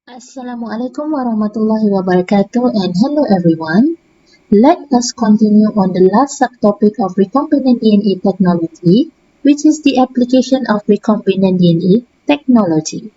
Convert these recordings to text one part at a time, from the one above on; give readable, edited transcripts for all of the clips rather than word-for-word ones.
Assalamualaikum warahmatullahi wabarakatuh and hello everyone. Let us continue on the last subtopic of recombinant DNA technology, which is the application of recombinant DNA technology.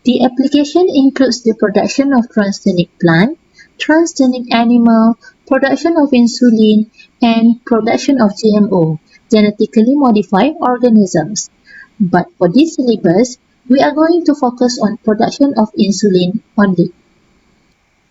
The application includes the production of transgenic plant, transgenic animal, production of insulin, and production of GMO, genetically modified organisms. But for this syllabus, we are going to focus on production of insulin only.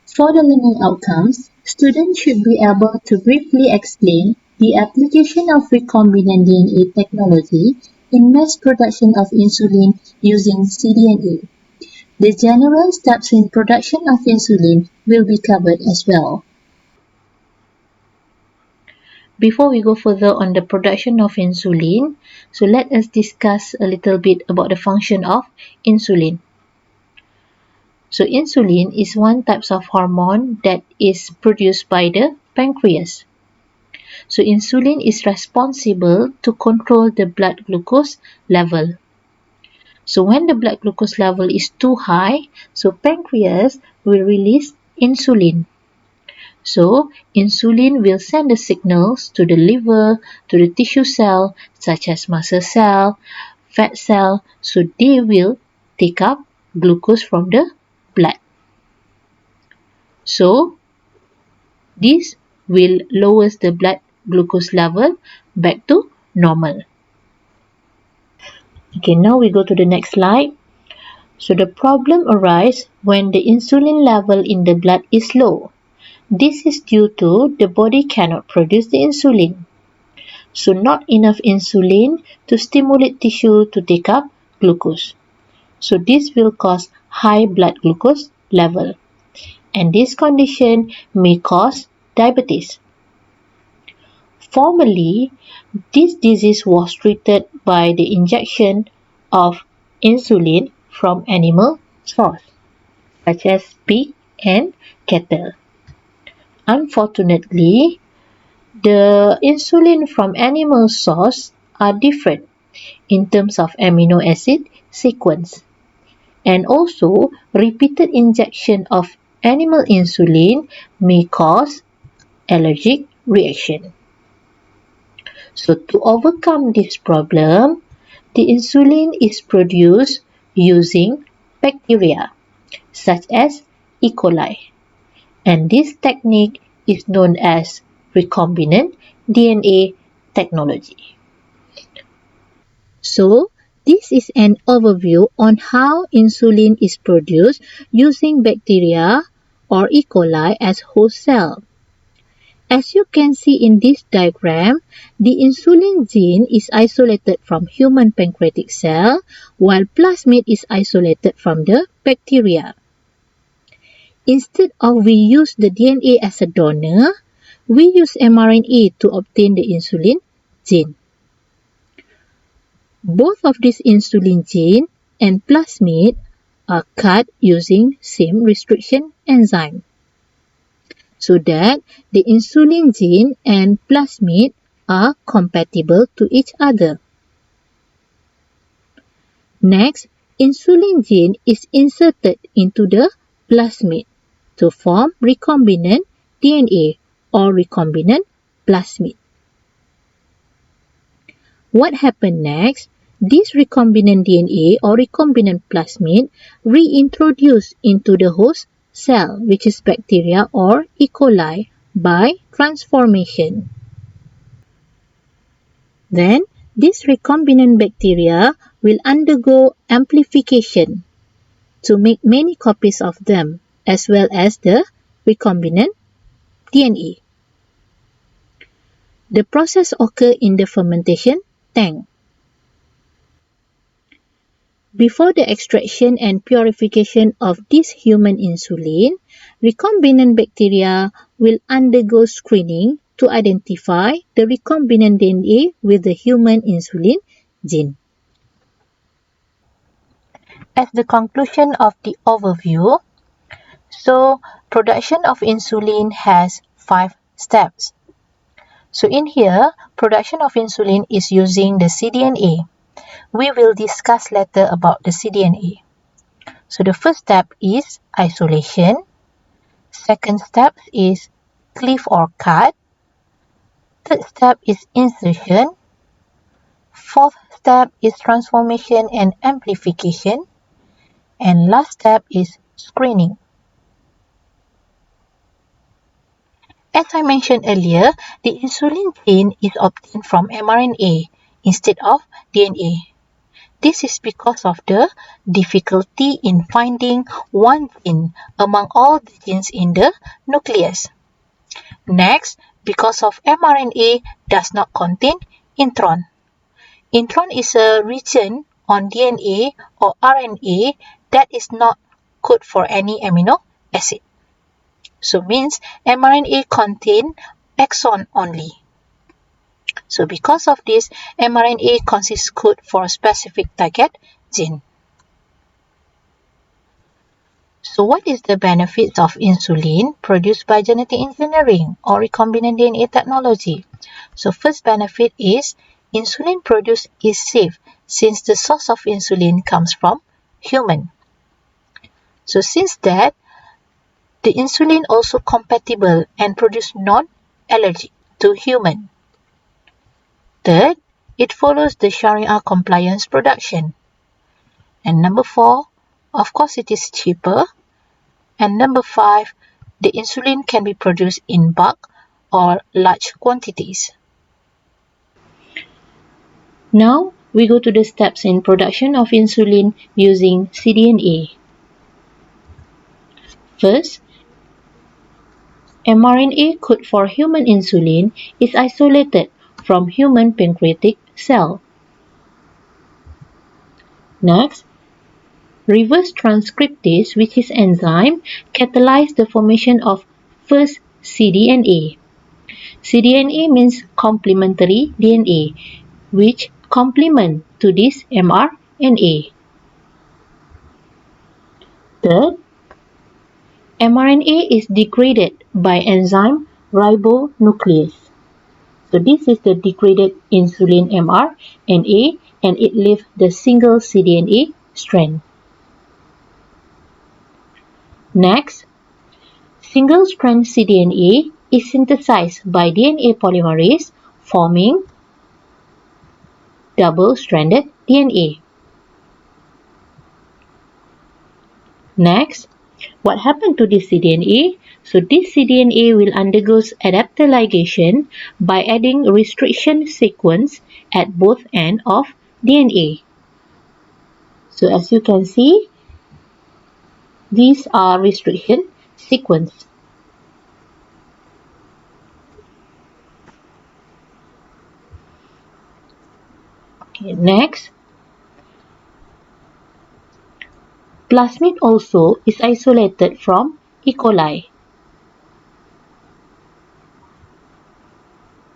For the learning outcomes, students should be able to briefly explain the application of recombinant DNA technology in mass production of insulin using cDNA. The general steps in production of insulin will be covered as well. Before we go further on the production of insulin, so let us discuss a little bit about the function of insulin. So insulin is one type of hormone that is produced by the pancreas. So insulin is responsible to control the blood glucose level. So when the blood glucose level is too high, so pancreas will release insulin. So insulin will send the signals to the liver, to the tissue cell such as muscle cell, fat cell, so they will take up glucose from the blood. So this will lower the blood glucose level back to normal. Okay, now we go to the next slide. So the problem arises when the insulin level in the blood is low. This is due to the body cannot produce the insulin. So not enough insulin to stimulate tissue to take up glucose. So this will cause high blood glucose level. And this condition may cause diabetes. Formerly, this disease was treated by the injection of insulin from animal source, such as pig and cattle. Unfortunately, the insulin from animal source are different in terms of amino acid sequence. And also, repeated injection of animal insulin may cause allergic reaction. So to overcome this problem, the insulin is produced using bacteria such as E. coli. And this technique is known as recombinant DNA technology. So this is an overview on how insulin is produced using bacteria or E. coli as host cell. As you can see in this diagram, the insulin gene is isolated from human pancreatic cell, while plasmid is isolated from the bacteria. Instead of we use the DNA as a donor, we use mRNA to obtain the insulin gene. Both of these insulin gene and plasmid are cut using same restriction enzyme, so that the insulin gene and plasmid are compatible to each other. Next, insulin gene is inserted into the plasmid to form recombinant DNA or recombinant plasmid. What happens next? This recombinant DNA or recombinant plasmid reintroduced into the host cell, which is bacteria or E. coli, by transformation. Then, this recombinant bacteria will undergo amplification to make many copies of them, as well as the recombinant DNA. The process occurs in the fermentation tank. Before the extraction and purification of this human insulin, recombinant bacteria will undergo screening to identify the recombinant DNA with the human insulin gene. As the conclusion of the overview, so production of insulin has 5 steps. So in here, production of insulin is using the cDNA. We will discuss later about the cDNA. So the first step is isolation. Second step is cleave or cut. Third step is insertion. Fourth step is transformation and amplification. And last step is screening. As I mentioned earlier, the insulin gene is obtained from mRNA instead of DNA. This is because of the difficulty in finding one gene among all the genes in the nucleus. Next, because of mRNA does not contain intron. Intron is a region on DNA or RNA that is not code for any amino acid. So means mRNA contain exon only. So because of this, mRNA consists code for a specific target gene. So what is the benefits of insulin produced by genetic engineering or recombinant DNA technology? So first benefit is insulin produced is safe since the source of insulin comes from human. So since that, the insulin also compatible and produce non-allergic to human. Third, it follows the Sharia compliance production. And number 4, of course it is cheaper. And number 5, the insulin can be produced in bulk or large quantities. Now we go to the steps in production of insulin using cDNA. First, mRNA code for human insulin is isolated from human pancreatic cell. Next, reverse transcriptase, which is enzyme, catalyze the formation of first cDNA. cDNA means complementary DNA, which complement to this mRNA. Third, mRNA is degraded by enzyme ribonuclease. So this is the degraded insulin mRNA and it leaves the single cDNA strand. Next, single-strand cDNA is synthesized by DNA polymerase, forming double-stranded DNA. Next, what happened to this cDNA? So this cDNA will undergo adapter ligation by adding restriction sequence at both ends of DNA. So as you can see, these are restriction sequence. Okay, next, plasmid also is isolated from E. coli.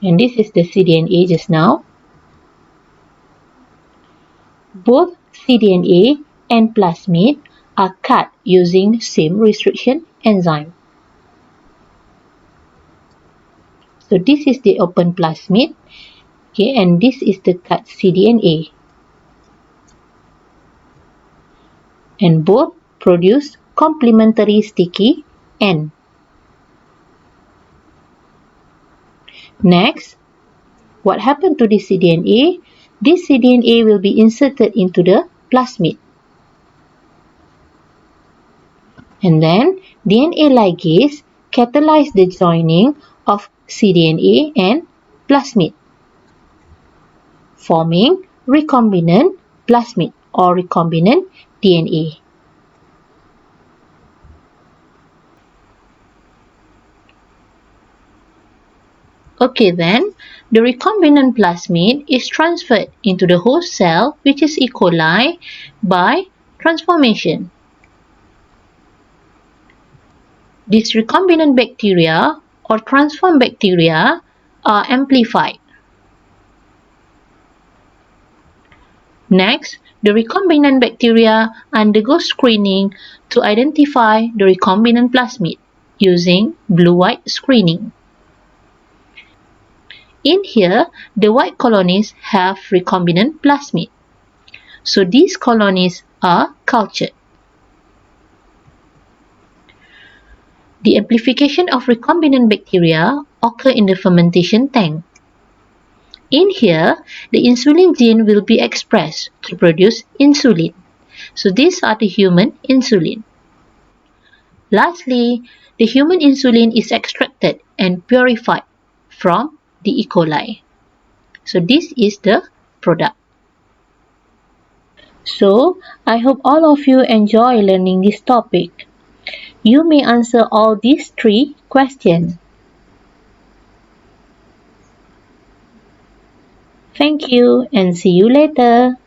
And this is the cDNA just now. Both cDNA and plasmid are cut using same restriction enzyme. So this is the open plasmid, okay, and this is the cut cDNA. And both produce complementary sticky end. Next, what happened to this cDNA? This cDNA will be inserted into the plasmid. And then DNA ligase catalyze the joining of cDNA and plasmid, forming recombinant plasmid or recombinant DNA. Okay then, the recombinant plasmid is transferred into the host cell, which is E. coli, by transformation. These recombinant bacteria or transformed bacteria are amplified. Next, the recombinant bacteria undergo screening to identify the recombinant plasmid using blue-white screening. In here, the white colonies have recombinant plasmid. So these colonies are cultured. The amplification of recombinant bacteria occurs in the fermentation tank. In here, the insulin gene will be expressed to produce insulin. So these are the human insulin. Lastly, the human insulin is extracted and purified from the E. coli. So this is the product. So I hope all of you enjoy learning this topic. You may answer all these 3 questions. Thank you and see you later.